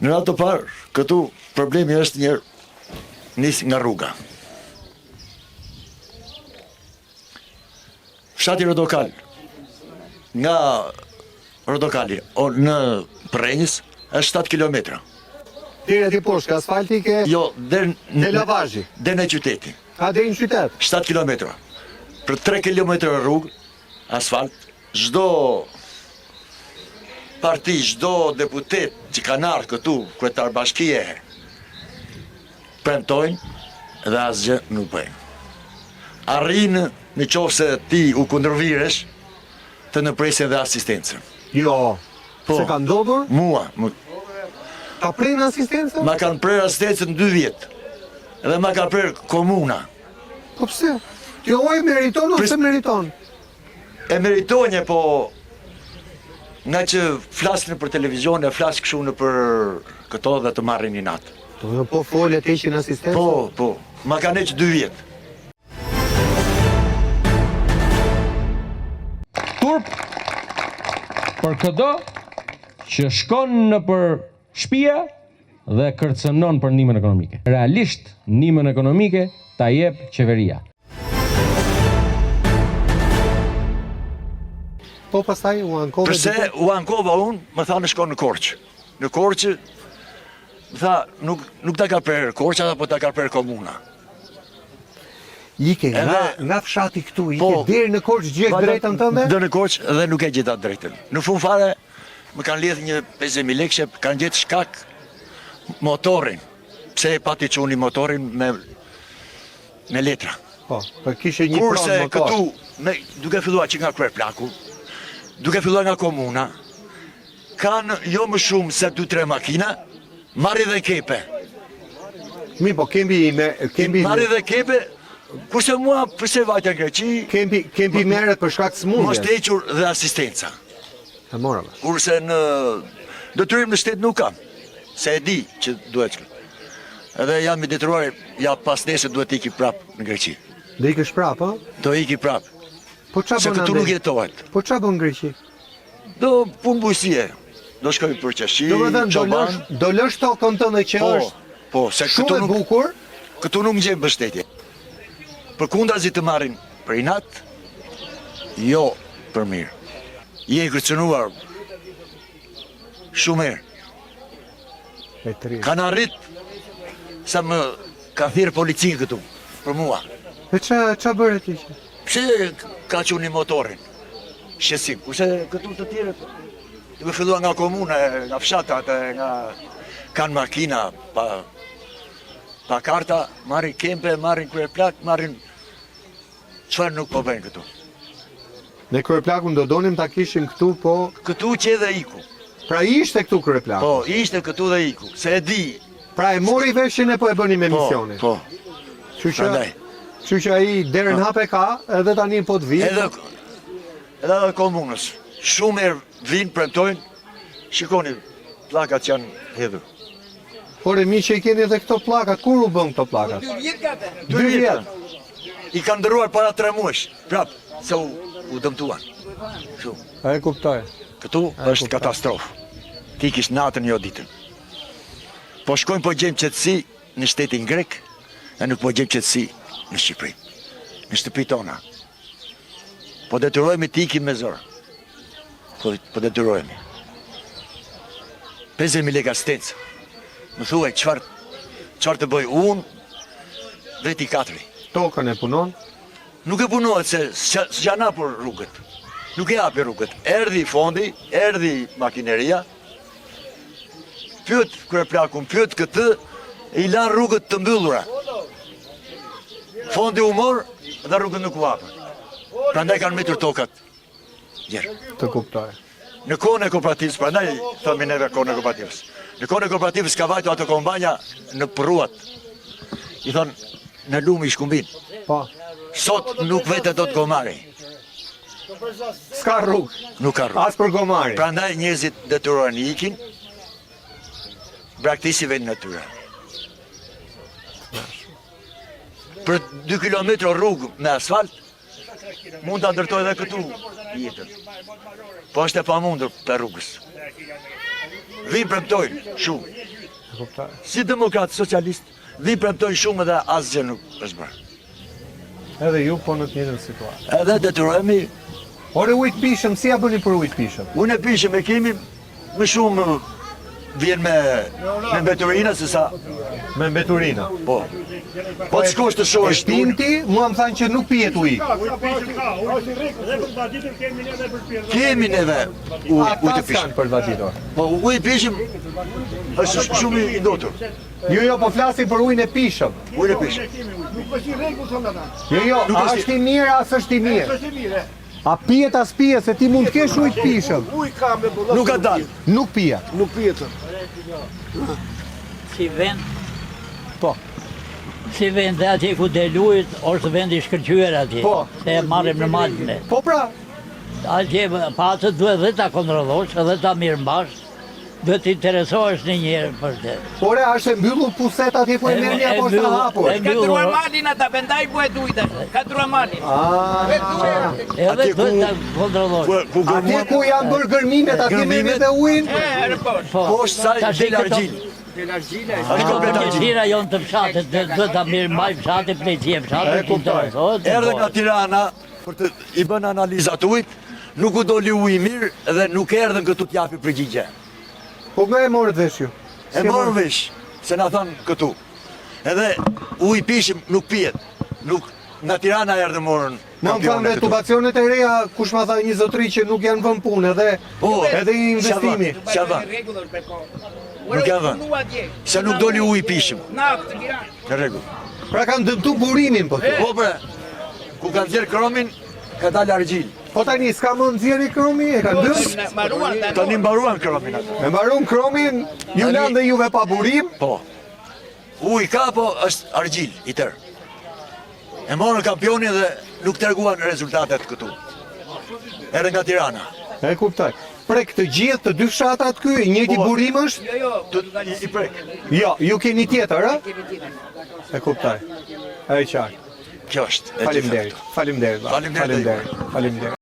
Në radhë të parë, këtu problemi është nis nga rruga. Fshati Rodokal, nga Rodokali në Prenjës është 7 kilometra. Deri aty poshtë, asfalti ke? Jo, deri në lavazhi. Deri në qyteti. A deri në qytet? 7 kilometra. Për 3 kilometra rrugë, asfalt, çdo parti, çdo deputet që kanë ardhur këtu, kryetar bashkie, premtojnë dhe asgjë nuk bëjnë. Arrinë në qoftë se ti u kundërviresh të në presje dhe asistencën. Jo, se ka ndodhur? Mua. Ta prejnë asistencën? Ma kanë prerë asistencën 2 vjetë. Edhe ma ka prerë komuna. Po pse? Ti oj meriton ose meriton? E meritonje, po nga që flasnë për televizion, e flasë këshu në për këto dhe të marrin një natë. Po folet e ishin asistencën? Po. Ma kanë eqë 2 vjetë. Turp për këdo që shkon në për shtëpia dhe kërcënon për ndihmën ekonomike. Realisht ndihmën ekonomike ta jep qeveria. Po pastaj u ankova. Përse u ankova unë, më tha në shkon në Korçë. Në Korçë, më tha, nuk ta ka prerë Korça, apo ta ka prerë komuna. Ike nga fshati këtu, ike deri në Korçë gjej drejtën tënde? Deri në Korçë dhe nuk e gjeta drejtën. Në fund fare më kanë lidhë një 50.000 lekë, kanë gjetë shkak motorin. Pse e pati çuni motorin me letra. Po, kishe një pron motor. Kurse këtu, duke filluar që nga kryeplaku, duke filluar nga komuna, kanë jo më shumë se 2-3 makina, marri dhe kepe. Po kembi marri dhe kepe, kurse mua përse vajta në Greqi, kembi merret për shkak të smundjes. Mos të hequr dhe asistenca. E mora bash. Kurse në detyrim në shtet nuk kam, se e di që duhet që. Edhe jam i detyruar, ja pas nesër duhet iki prap në Greqi. Do ikësh prap, ha? Do iki prap. Po çfarë bën? Se këtu nuk jetohet. Po çfarë bën në Greqi? Do punë bujësie. Do shkoj për qeshi, çoban. Do lësh tokën tënde që është. Po, se këtu nuk bukur. Këtu nuk gjem mbështetje. Përkundrazi të marrin për inat, jo për mirë. Je i kërcënuar shumë herë. Kanë arrit sa më ka thirrë policinë këtu për mua. E ç'a bëre ti? Pse ka quni motorin? Shesim, kurse këtu të tjerët duke filluar nga komuna, nga fshatat, nga kanë makina pa karta, marrin kempe, marrin kryeplak, marrin çfarë nuk po bëjnë këtu. Ne kryeplakun do donim ta kishim këtu, po këtu që dhe iku. Pra ishte këtu kryeplaku. Po, ishte këtu dhe iku, se e di. Pra e mori veshin e po e bënim emisionin. Po. Kështu që ai derën hape ka, edhe tani po të vijë. Edhe komunës. Shumë herë vinë, premtojnë, shikoni, plakat që janë hedhur. Por e mi që i keni edhe këto plakat, kur u bën këto plakat? 2 vjetë. I kanë ndëruar para 3 muesh, prap, se u dëmtuan. A e kuptoj. Këtu është katastrofë. Ti kish natën jo ditën. Po shkojmë po gjejmë qetësi në shtetin grek, e nuk po gjejmë qetësi në Shqipëri, në shtëpi tona. Po detyrohemi të ikim me zor. Po detyrohemi. 50.000 lekë asistencë. Më thuaj, çfarë të bëj unë dhe ti katëri. Tokën e punon? Nuk e punohet se s'janë hapur rrugët. Nuk e hapi rrugët. Erdhi fondi, erdhi makineria, pyet kryeplakun, pyet këtë, e i lanë rrugët të mbyllura. Fondi u mor dhe rrugët nuk u hapën. Prandaj kanë mbetur tokat. Të kuptoj. Në kohën e kooperativës, prandaj themi neve kohën e kooperativës. Në kohën e kooperativës ka vajtu ato kombanja në përruat. I thonë, në lumë i shkumbin. Po. Sot nuk vete do të gomari. S'ka rrugë. Nuk ka rrugë. As për gomari. Prandaj njerëzit detyrohen ikin, braktisive në natyre. Për 2 kilometra rrugë me asfalt, mund të ndërtoj edhe këtu jetën. Po është e pamundur për rrugës. Vinë premtojnë, shumë. Kuptoj. Si demokrat socialist, vi premtojnë shumë dhe asgjë nuk është bërë. Edhe ju po në të njëjtën situatë. Edhe detyrohemi, Ore ujtë pishëm, si ja bëni për ujtë pishëm? unë e pishëm e kemi më shumë vjen me mbeturina se sa, Me mbeturina. po. Po të shkosh të E shohësh shtin ti, mua më thanë që nuk pijet ujë. kemi neve ujë Ata të s'kanë pishëm. për vatitor. Po ujë pishëm është shumë i ndotur. Jo, po flasim për ujën e pishëm. Ujë e pishëm. Jo, Nuk a është- është i mirë, as është i mirë. A pijet as pijet, se ti mund të kesh ujë të pishëm. Nuk ka dalë. Nuk pijet. Nuk pijetën. Si vend, Po. si vend dhe atje ku delujt, është vend i shkëlqyer atje. Po. Se e marrim në malën. Po pra, Atje pa atë duhet dhe ta kontrollosh, edhe ta mirëmbash. Duhet të interesohesh një njerë për të. ore, është e mbyllur puset atje ku e merrni apo është e hapur? Katruar malin ata vendaj po e dujta. Katruar malin. Edhe Atje duhet ku- ta kontrollosh. Ku Atje ku janë bërë gërmimet, atje merrni Gërmimet? edhe ujin? Po është sa Tash del këto- argjil. Është komplet argjil. Qeshira jonë të fshatit, duhet ta mirëmbaj fshatit, pleqie fshatit, që interesohet. Erdhe nga Tirana për të i bën analizat ujit, nuk u doli ujë i mirë dhe nuk erdhën këtu të japi përgjigje. Po me e morët vesh ju. E morën vesh, se na thanë këtu. Edhe ujë pishëm nuk pijet. Nuk nga Tirana erdhën morën Më më thanë kampionet këtu. tubacionet e reja, kush ma tha një zotri që nuk janë vënë punë edhe Po, edhe investimi. Qa va? Nuk ja vën. Se nuk doli ujë pishëm. Në rregull. Pra kanë dëmtu burimin po kjo. Po bre, ku kanë nxjerr kromin, ka dalë argjil. Po tani s'ka më nxjerrë kromi, e kanë dëmë. Tani mbaruan kromin atë. Me mbaron kromin, ju Tani- lanë dhe juve pa burim. Po. Ujë ka, po është argjil i tërë. E morën kampionin dhe nuk treguan rezultatet këtu. Edhe nga Tirana. E kuptoj. Prek të gjithë të dy fshatrat ky, i njëjti Po. burim është? I prek. Jo, ju keni tjetër, a? E kuptoj. E qartë. Kjo është. e Faleminderit. gjitha këtu. Faleminderit. Faleminderit. Faleminderit.